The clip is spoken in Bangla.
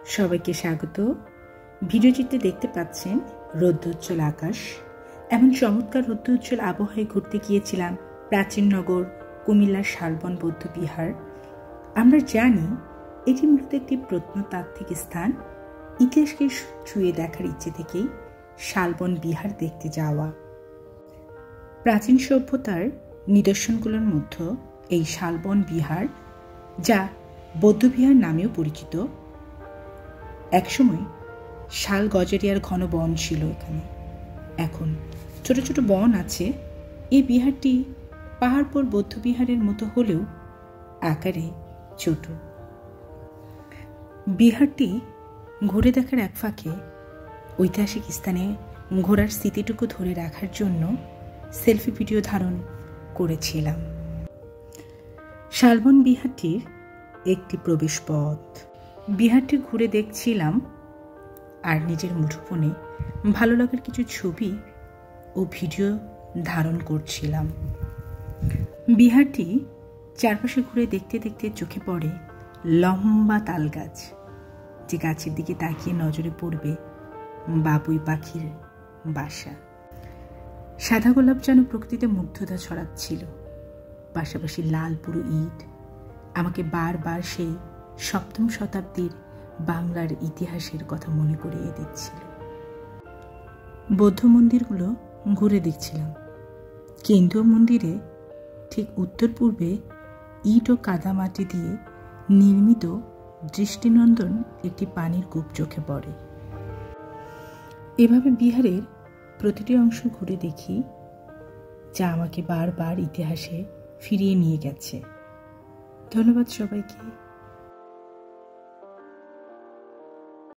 সবাইকে স্বাগত। ভিডিওটিতে দেখতে পাচ্ছেন রৌদ্রোজ্জ্বল আকাশ। এমন চমৎকার রৌদ্রোজ্জ্বল আবহাওয়ায় ঘুরতে গিয়েছিলাম প্রাচীন নগর কুমিল্লার শালবন বৌদ্ধ বিহার। আমরা জানি এটি মূলত একটি প্রত্নতাত্ত্বিক স্থান। ইতিহাসকে ছুঁয়ে দেখার ইচ্ছে থেকেই শালবন বিহার দেখতে যাওয়া। প্রাচীন সভ্যতার নিদর্শনগুলোর মধ্যে এই শালবন বিহার, যা বৌদ্ধবিহার নামেও পরিচিত। একসময় শাল গজারিয়ার ঘন বন ছিল এখানে। এখন ছোট ছোট বন আছে। এই বিহারটি পাহাড়পুর বৌদ্ধবিহারের মতো হলেও আকারে ছোট। বিহারটি ঘুরে দেখার এক ফাঁকে ঐতিহাসিক স্থানে ঘোরার স্মৃতিটুকু ধরে রাখার জন্য সেলফি ভিডিও ধারণ করেছিলাম। শালবন বিহারটির একটি প্রবেশ পথ। বিহারটি ঘুরে দেখছিলাম আর নিজের মুঠোফোনে ভালো লাগার কিছু ছবি ও ভিডিও ধারণ করছিলাম। বিহারটি চারপাশে ঘুরে দেখতে দেখতে চোখে পড়ে লম্বা তাল গাছ, যে গাছের দিকে তাকিয়ে নজরে পড়বে বাবুই পাখির বাসা। সাদা গোলাপ যেন প্রকৃতিতে মুগ্ধতা ছড়াচ্ছিল, পাশাপাশি লাল পুরো ইট আমাকে বারবার সেই সপ্তম শতাব্দীর বাংলার ইতিহাসের কথা মনে করিয়ে দিচ্ছিল। বৌদ্ধ মন্দিরগুলো ঘুরে দেখছিলাম। কেন্দ্রীয় মন্দিরে ঠিক উত্তর পূর্বে ইট ও কাদামাটি দিয়ে নির্মিত দৃষ্টিনন্দন একটি পানির কূপ চোখে পড়ে। এভাবে বিহারের প্রতিটি অংশ ঘুরে দেখি, যা আমাকে বারবার ইতিহাসে ফিরিয়ে নিয়ে গেছে। ধন্যবাদ সবাইকে।